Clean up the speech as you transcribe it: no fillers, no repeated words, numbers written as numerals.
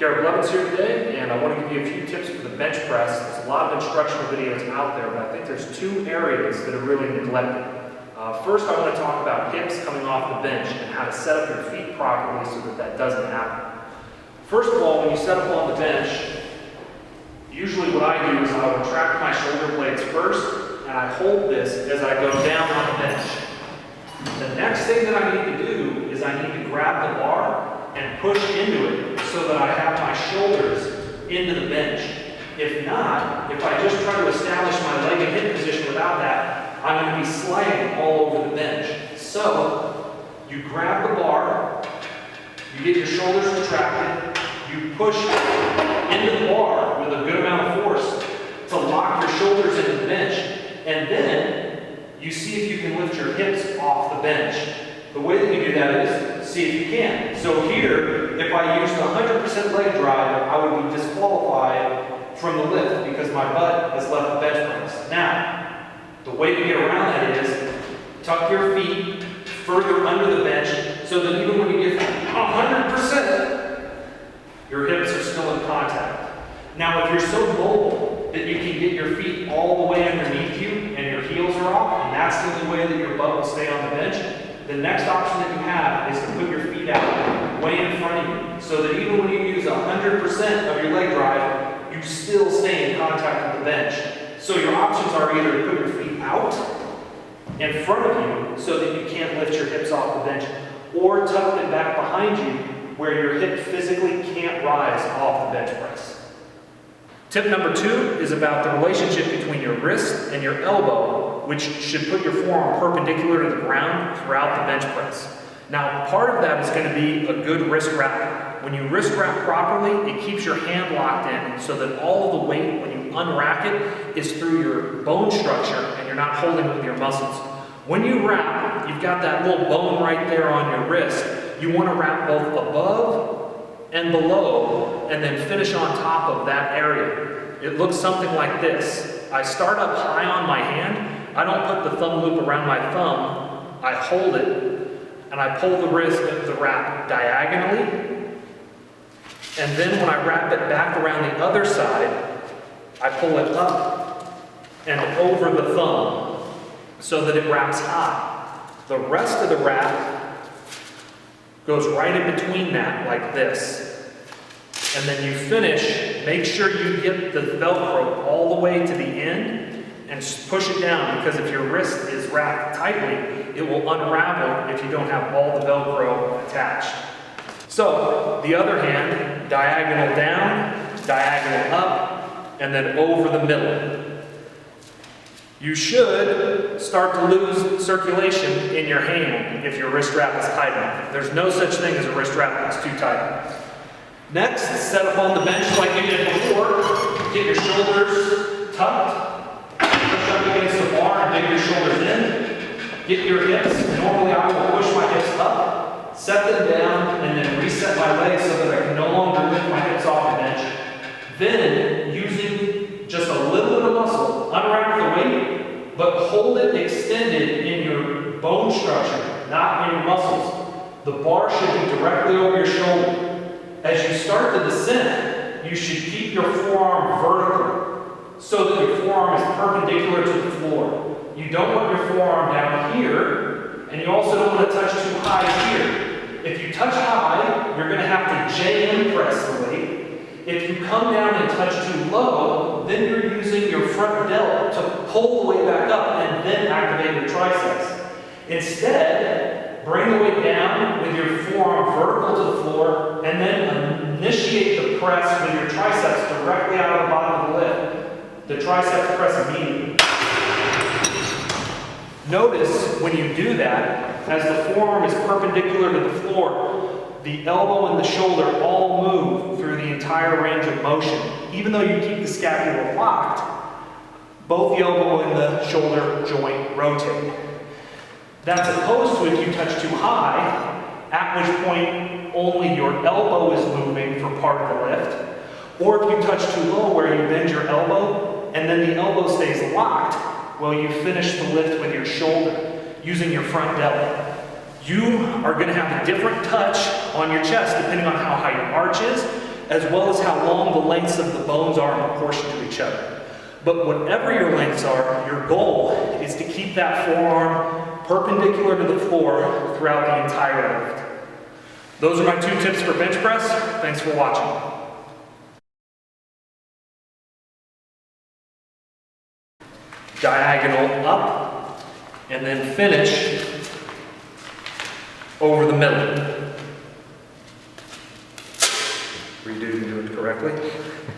Garrett Blevins here today, and I want to give you a few tips for the bench press. There's a lot of instructional videos out there, but I think there's two areas that are really neglected. First, I want to talk about hips coming off the bench and how to set up your feet properly so that that doesn't happen. First of all, when you set up on the bench, usually what I do is I retract my shoulder blades first, and I hold this as I go down on the bench. The next thing that I need to do is I need to grab the bar and push into it so that I have my shoulders into the bench. If not, if I just try to establish my leg and hip position without that, I'm going to be sliding all over the bench. So, you grab the bar, you get your shoulders retracted, you push into the bar with a good amount of force to lock your shoulders into the bench, and then you see if you can lift your hips off the bench. The way that you do that is, see if you can. So here, if I used 100% leg drive, I would be disqualified from the lift because my butt has left the bench press. Now, the way to get around that is, tuck your feet further under the bench so that even when you get 100%, your hips are still in contact. Now, if you're so mobile that you can get your feet all the way underneath you and your heels are off, and that's the only way that your butt will stay on the bench, the next option that you have is to put your feet out way in front of you so that even when you use 100% of your leg drive, you still stay in contact with the bench. So your options are either to put your feet out in front of you so that you can't lift your hips off the bench, or tuck them back behind you where your hip physically can't rise off the bench press. Tip number 2 is about the relationship between your wrist and your elbow, which should put your forearm perpendicular to the ground throughout the bench press. Now, part of that is going to be a good wrist wrap. When you wrist wrap properly, it keeps your hand locked in so that all of the weight, when you unrack it, is through your bone structure and you're not holding it with your muscles. When you wrap, you've got that little bone right there on your wrist. You want to wrap both above and below, and then finish on top of that area. It looks something like this. I start up high on my hand. I don't put the thumb loop around my thumb. I hold it, and I pull the wrap diagonally. And then when I wrap it back around the other side, I pull it up and over the thumb so that it wraps high. The rest of the wrap goes right in between that, like this. And then you finish, make sure you get the Velcro all the way to the end and push it down, because if your wrist is wrapped tightly, it will unravel if you don't have all the Velcro attached. So, the other hand, diagonal down, diagonal up, and then over the middle. You should start to lose circulation in your hand if your wrist wrap is tight enough. There's no such thing as a wrist wrap that's too tight. Next, set up on the bench like you did before. Get your shoulders tucked. Push up against the bar and dig your shoulders in. Get your hips. Normally I will push my hips up, set them down, and then reset my legs so that I can no longer lift my hips off the bench. Then, using just a little bit of muscle, unwrap the weight, but hold it extended in your bone structure, not in your muscles. The bar should be directly over your shoulder. As you start the descent, you should keep your forearm vertical so that your forearm is perpendicular to the floor. You don't want your forearm down here, and you also don't want to touch too high here. If you touch high, you're going to have to JM press the weight. If you come down and touch too low, then you're using your front delt to pull the weight back up and then activate your triceps. Instead, bring the weight down with your forearm vertical to the floor, and then initiate the press with your triceps directly out of the bottom of the lift. The triceps press immediately. Notice when you do that, as the forearm is perpendicular to the floor, the elbow and the shoulder all move through the entire range of motion. Even though you keep the scapula locked, both the elbow and the shoulder joint rotate. That's opposed to if you touch too high, at which point only your elbow is moving for part of the lift, or if you touch too low where you bend your elbow and then the elbow stays locked, well, you finish the lift with your shoulder using your front delt. You are going to have a different touch on your chest depending on how high your arch is, as well as how long the lengths of the bones are in proportion to each other. But whatever your lengths are, your goal is to keep that forearm perpendicular to the floor throughout the entire lift. Those are my 2 tips for bench press. Thanks for watching. Diagonal up, and then finish over the middle. Redo it correctly.